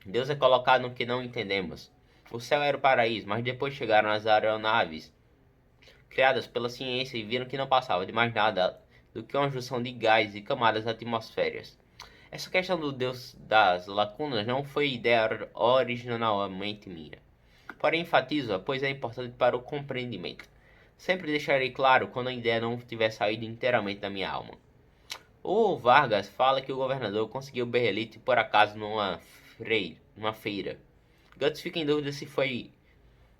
Deus é colocado no que não entendemos. O céu era o paraíso, mas depois chegaram as aeronaves criadas pela ciência e viram que não passava de mais nada do que uma junção de gás e camadas atmosféricas. Essa questão do Deus das lacunas não foi ideia originalmente minha. Porém, enfatizo-a, pois é importante para o compreendimento. Sempre deixarei claro quando a ideia não tiver saído inteiramente da minha alma. O Vargas fala que o governador conseguiu Berrelite por acaso numa feira. Guts fica em dúvida se foi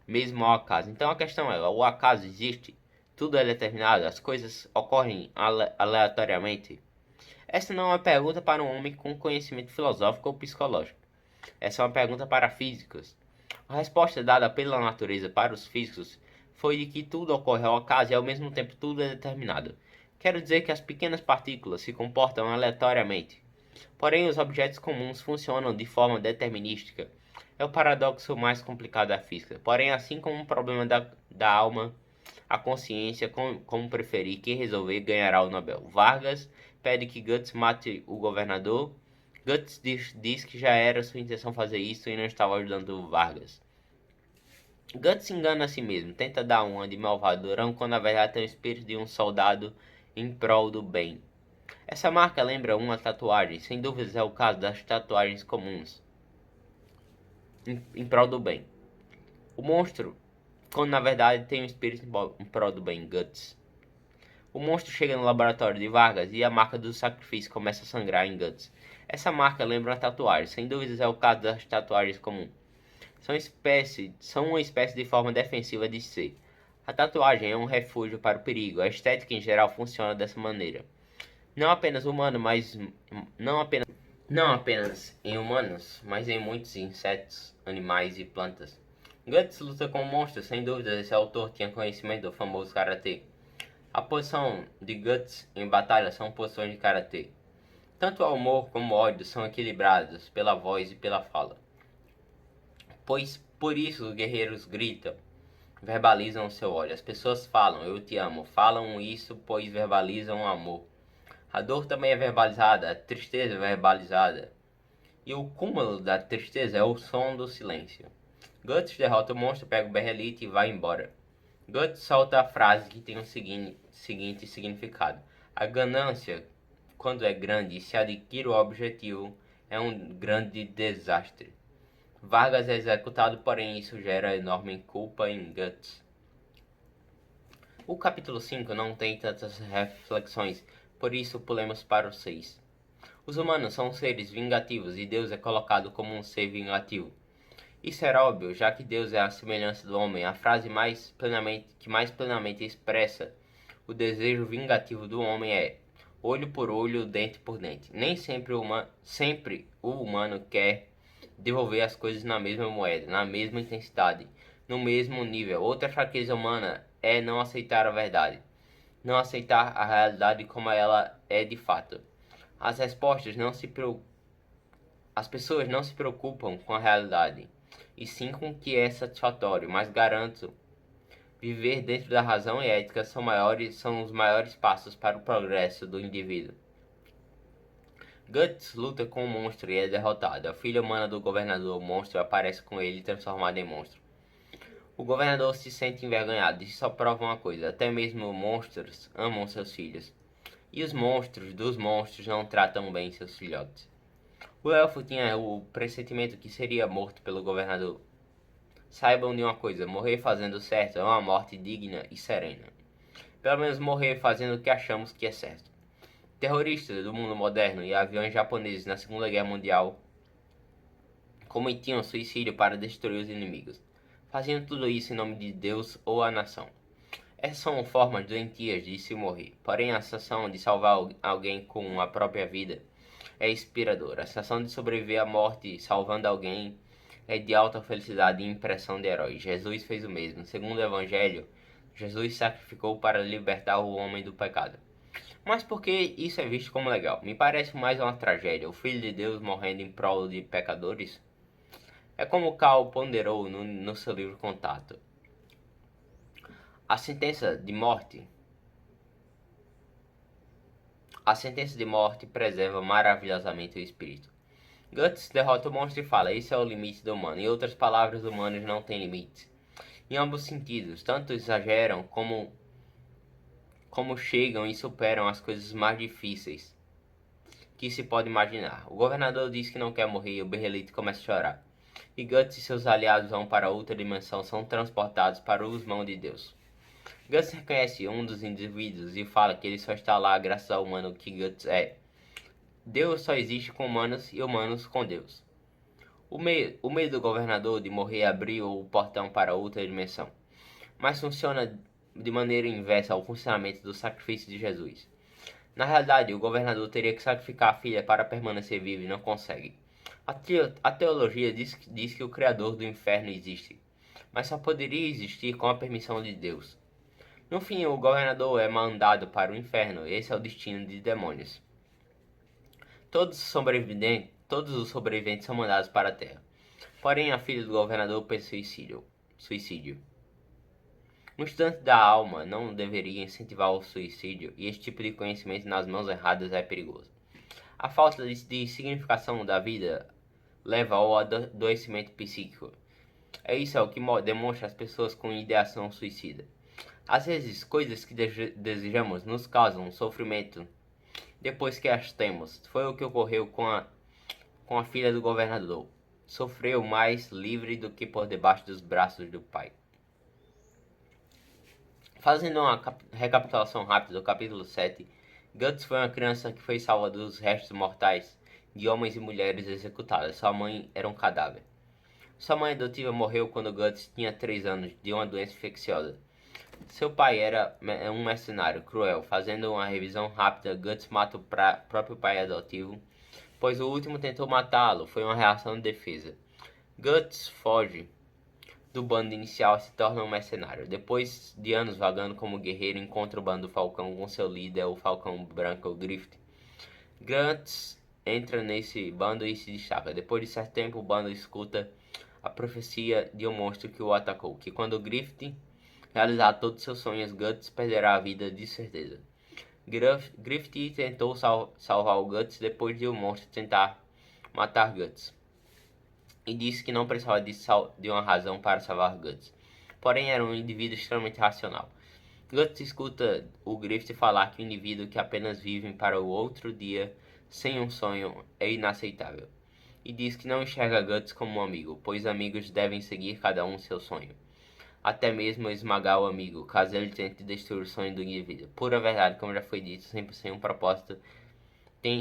mesmo ao acaso. Então a questão é, o acaso existe? Tudo é determinado? As coisas ocorrem aleatoriamente? Essa não é uma pergunta para um homem com conhecimento filosófico ou psicológico. Essa é uma pergunta para físicos. A resposta dada pela natureza para os físicos foi de que tudo ocorre ao acaso e ao mesmo tempo tudo é determinado. Quero dizer que as pequenas partículas se comportam aleatoriamente. Porém, os objetos comuns funcionam de forma determinística. É o paradoxo mais complicado da física. Porém, assim como o problema da alma, a consciência, como preferir, quem resolver ganhará o Nobel. Vargas pede que Guts mate o governador. Guts diz que já era sua intenção fazer isso e não estava ajudando Vargas. Guts se engana a si mesmo, tenta dar uma de malvado durão quando na verdade tem o espírito de um soldado em prol do bem. Essa marca lembra uma tatuagem, sem dúvidas é o caso das tatuagens comuns, em prol do bem. O monstro, quando na verdade tem um espírito em prol do bem, Guts. O monstro chega no laboratório de Vargas e a marca do sacrifício começa a sangrar em Guts. Essa marca lembra uma tatuagem, sem dúvidas é o caso das tatuagens comuns. São uma espécie de forma defensiva de ser. A tatuagem é um refúgio para o perigo. A estética em geral funciona dessa maneira. Não apenas humano, mas não apenas em humanos, mas em muitos insetos, animais e plantas. Guts luta com monstros, sem dúvida esse autor tinha conhecimento do famoso karatê. A posição de Guts em batalha são posições de karatê. Tanto o amor como o ódio são equilibrados pela voz e pela fala. Pois por isso os guerreiros gritam, verbalizam seu ódio. As pessoas falam, eu te amo. Falam isso pois verbalizam o amor. A dor também é verbalizada, a tristeza é verbalizada. E o cúmulo da tristeza é o som do silêncio. Guts derrota o monstro, pega o berrelite e vai embora. Guts solta a frase que tem o seguinte significado. A ganância, quando é grande e se adquire o objetivo, é um grande desastre. Vargas é executado, porém isso gera enorme culpa em Guts. O capítulo 5 não tem tantas reflexões, por isso pulemos para o 6. Os humanos são seres vingativos e Deus é colocado como um ser vingativo. Isso era óbvio, já que Deus é a semelhança do homem. A frase que mais plenamente expressa o desejo vingativo do homem é olho por olho, dente por dente. Nem sempre o humano quer devolver as coisas na mesma moeda, na mesma intensidade, no mesmo nível. Outra fraqueza humana é não aceitar a verdade, não aceitar a realidade como ela é de fato. As respostas não se As pessoas não se preocupam com a realidade, e sim com o que é satisfatório, mas garanto, viver dentro da razão e ética são os maiores passos para o progresso do indivíduo. Guts luta com o monstro e é derrotado. A filha humana do governador monstro aparece com ele transformado em monstro. O governador se sente envergonhado e só prova uma coisa: até mesmo monstros amam seus filhos. E os monstros dos monstros não tratam bem seus filhotes. O elfo tinha o pressentimento que seria morto pelo governador. Saibam de uma coisa: morrer fazendo certo é uma morte digna e serena. Pelo menos morrer fazendo o que achamos que é certo. Terroristas do mundo moderno e aviões japoneses na Segunda Guerra Mundial cometiam suicídio para destruir os inimigos. Faziam tudo isso em nome de Deus ou a nação. Essas são formas doentias de se morrer. Porém, a sensação de salvar alguém com a própria vida é inspiradora. A sensação de sobreviver à morte salvando alguém é de alta felicidade e impressão de herói. Jesus fez o mesmo. Segundo o Evangelho, Jesus sacrificou para libertar o homem do pecado. Mas por que isso é visto como legal? Me parece mais uma tragédia. O Filho de Deus morrendo em prol de pecadores? É como Cal ponderou no seu livro Contato. A sentença de morte preserva maravilhosamente o espírito. Guts derrota o monstro e fala: esse é o limite do humano. Em outras palavras, humanos não têm limites. Em ambos sentidos, tanto exageram como chegam e superam as coisas mais difíceis que se pode imaginar. O governador diz que não quer morrer e o Berrelite começa a chorar. E Guts e seus aliados vão para outra dimensão, são transportados para os mãos de Deus. Guts reconhece um dos indivíduos e fala que ele só está lá graças ao humano que Guts é. Deus só existe com humanos e humanos com Deus. O medo do governador de morrer abriu o portão para outra dimensão, mas funciona de maneira inversa ao funcionamento do sacrifício de Jesus. Na realidade, o governador teria que sacrificar a filha para permanecer vivo e não consegue. A teologia diz que o Criador do inferno existe, mas só poderia existir com a permissão de Deus. No fim, o governador é mandado para o inferno, esse é o destino de demônios. Todos os sobreviventes são mandados para a terra. Porém, a filha do governador pensa suicídio. Um estudante da alma não deveria incentivar o suicídio, e esse tipo de conhecimento nas mãos erradas é perigoso. A falta de significação da vida leva ao adoecimento psíquico. Isso é o que demonstra as pessoas com ideação suicida. Às vezes, coisas que desejamos nos causam sofrimento depois que as temos. Foi o que ocorreu com a filha do governador. Sofreu mais livre do que por debaixo dos braços do pai. Fazendo uma recapitulação rápida do capítulo 7, Guts foi uma criança que foi salva dos restos mortais de homens e mulheres executadas. Sua mãe era um cadáver. Sua mãe adotiva morreu quando Guts tinha 3 anos de uma doença infecciosa. Seu pai era um mercenário cruel. Fazendo uma revisão rápida, Guts mata o próprio pai adotivo, pois o último tentou matá-lo. Foi uma reação de defesa. Guts foge do bando inicial e se torna um mercenário. Depois de anos vagando como guerreiro, encontra o bando do Falcão com seu líder, o Falcão Branco, o Griffith. Guts entra nesse bando e se destaca. Depois de certo tempo, o bando escuta a profecia de um monstro que o atacou, que quando Griffith realizar todos seus sonhos, Guts perderá a vida de certeza. Griffith tentou salvar o Guts depois de o monstro tentar matar Guts, e disse que não precisava de uma razão para salvar Guts. Porém, era um indivíduo extremamente racional. Guts escuta o Griffith falar que o indivíduo que apenas vive para o outro dia sem um sonho é inaceitável, e diz que não enxerga Guts como um amigo, pois amigos devem seguir cada um seu sonho, até mesmo esmagar o amigo, caso ele tente destruir o sonho do indivíduo. Pura verdade, como já foi dito, sempre sem um propósito,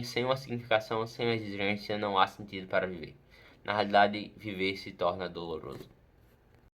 sem uma significação, sem uma exigência, não há sentido para viver. Na realidade, viver se torna doloroso.